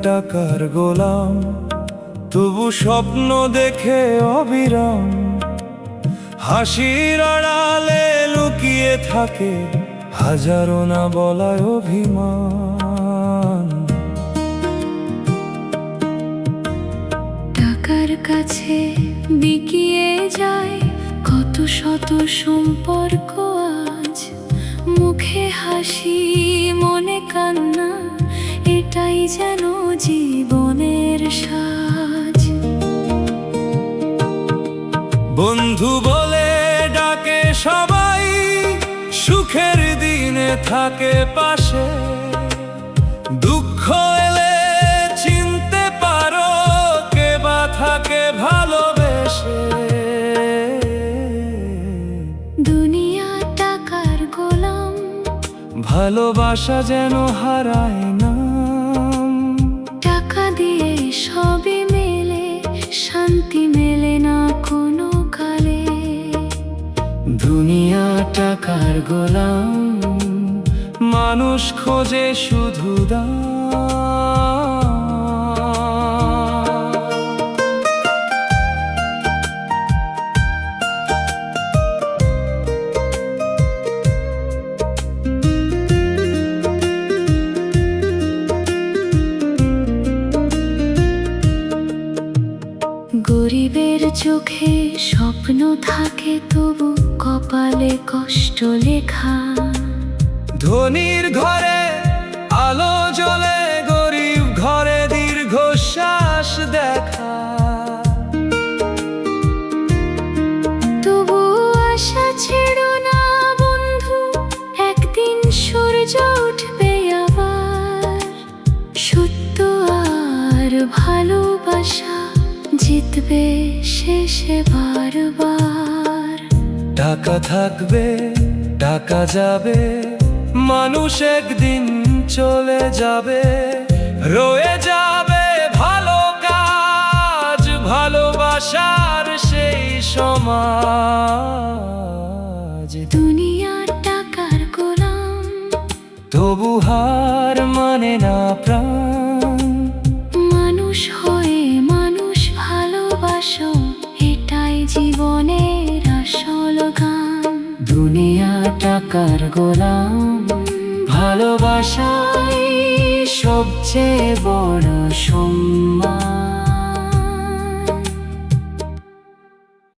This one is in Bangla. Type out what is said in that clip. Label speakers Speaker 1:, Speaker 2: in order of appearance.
Speaker 1: টাকার গোলাম, তবু স্বপ্ন দেখে অবিরাম। হাসির আড়ালে লুকিয়ে থাকে হাজারো না বলা অভিমান।
Speaker 2: টাকার কাছে বিকিয়ে যায় কত শত সম্পর্ক আজ। মুখে হাসি মনে কান্না, এটাই যেন জীবনের সাজ।
Speaker 1: বন্ধু বলে ডাকে সবাই, সুখের দিনে থাকে পাশে। দুঃখ এলে চিনতে পারো কে বা থাকে ভালোবেসে।
Speaker 2: দুনিয়া টাকার গোলাম,
Speaker 1: ভালোবাসা যেন হারায় না।
Speaker 2: টাকা দিয়ে সবই মেলে, শান্তি মেলে না কোনো কালে।
Speaker 1: দুনিয়া টাকার গোলাম, মানুষ খোঁজে শুধু দাম।
Speaker 2: গরিবের চোখে স্বপ্ন থাকে, তবু কপালে কষ্ট লেখা।
Speaker 1: ধনীর ঘরে আলো জ্বলে, গরিব ঘরে দীর্ঘশ্বাস দেখা।
Speaker 2: তবু আশা ছেড়ো না বন্ধু, একদিন সূর্য উঠবে আবার। সত্য আর ভালোবাসা জিতবে শেষে বারবার।
Speaker 1: টাকা থাকবে টাকা যাবে, মানুষ একদিন চলে যাবে। রয়ে যাবে ভালো কাজ, ভালোবাসার সেই সমাজ।
Speaker 2: দুনিয়া টাকার গোলাম,
Speaker 1: তবু হার মানে না প্রাণ।
Speaker 2: মানুষ হয়ে মানুষ ভালোবাসো, এটাই জীবনের আসল গান।
Speaker 1: দুনিয়া টাকার গোলাম, ভালোবাসাই সবচেয়ে বড় সম্মান।